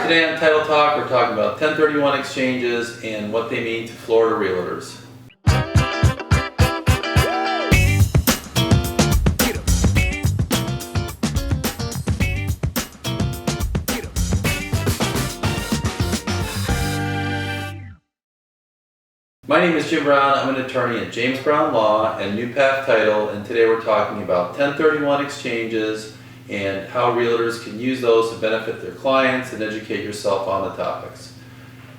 today on Title Talk we're talking about 1031 exchanges and what they mean to Florida realtors. My name is Jim Brown. I'm an attorney at James Brown Law and New Path Title, and today we're talking about 1031 exchanges and how realtors can use those to benefit their clients and educate yourself on the topics.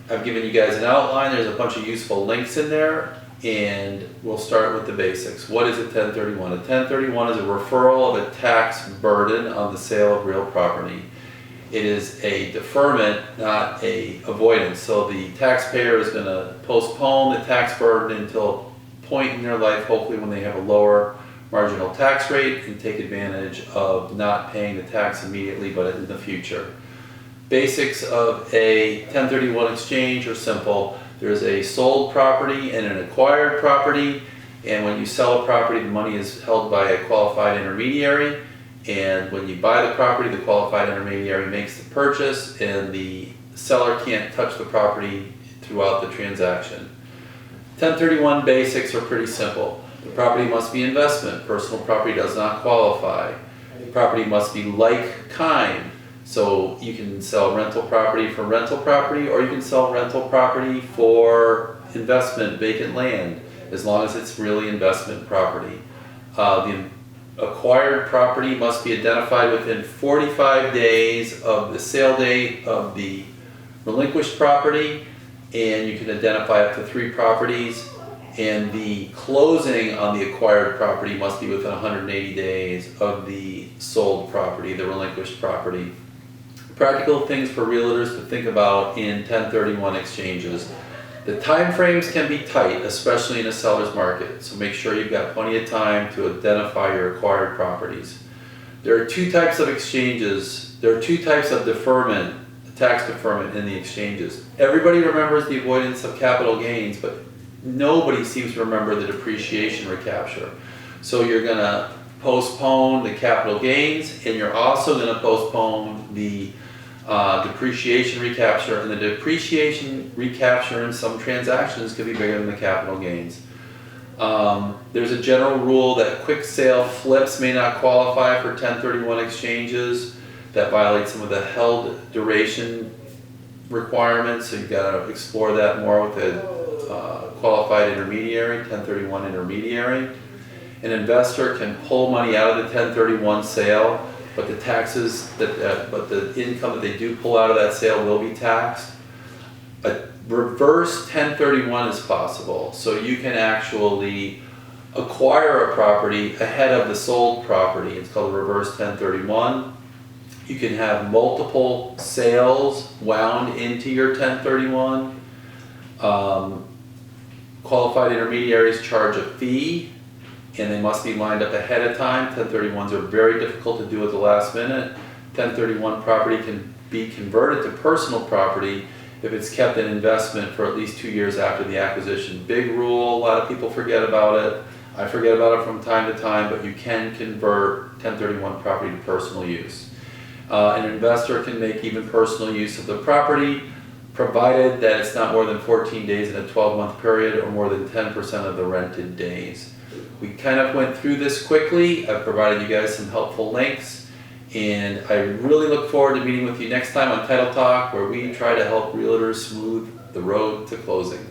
I've given you guys an outline. There's a bunch of useful links in there, and we'll start with the basics. What is a 1031? A 1031 is a referral of a tax burden on the sale of real property. It is a deferment, not a avoidance. So the taxpayer is going to postpone the tax burden until a point in their life, hopefully when they have a lower marginal tax rate, and take advantage of not paying the tax immediately but in the future. Basics of a 1031 exchange are simple. There's a sold property and an acquired property, and when you sell a property, the money is held by a qualified intermediary, and when you buy the property, the qualified intermediary makes the purchase and the seller can't touch the property throughout the transaction. 1031 basics are pretty simple. The property must be investment. Personal property does not qualify. The property must be like kind. So you can sell rental property for rental property, or you can sell rental property for investment, vacant land, as long as it's really investment property. The acquired property must be identified within 45 days of the sale date of the relinquished property, and you can identify up to 3 properties. And the closing on the acquired property must be within 180 days of the sold property, the relinquished property. Practical things for realtors to think about in 1031 exchanges. The time frames can be tight, especially in a seller's market, so make sure you've got plenty of time to identify your acquired properties. There are 2 types of exchanges. There are 2 types of deferment, tax deferment in the exchanges. Everybody remembers the avoidance of capital gains, but nobody seems to remember the depreciation recapture. So you're going to postpone the capital gains, and you're also going to postpone the depreciation recapture, and the depreciation recapture in some transactions could be bigger than the capital gains. There's a general rule that quick sale flips may not qualify for 1031 exchanges. That violates some of the held duration requirements, so you've got to explore that more with a qualified intermediary, 1031 intermediary. An investor can pull money out of the 1031 sale, but the taxes but the income that they do pull out of that sale will be taxed. A reverse 1031 is possible, so you can actually acquire a property ahead of the sold property. It's called a reverse 1031. You can have multiple sales wound into your 1031. Qualified intermediaries charge a fee, and they must be lined up ahead of time. 1031s are very difficult to do at the last minute. 1031 property can be converted to personal property if it's kept in investment for at least 2 years after the acquisition. Big rule, a lot of people forget about it. I forget about it from time to time, but you can convert 1031 property to personal use. An investor can make even personal use of the property, provided that it's not more than 14 days in a 12-month period or more than 10% of the rented days. We kind of went through this quickly. I've provided you guys some helpful links, and I really look forward to meeting with you next time on Title Talk, where we try to help realtors smooth the road to closing.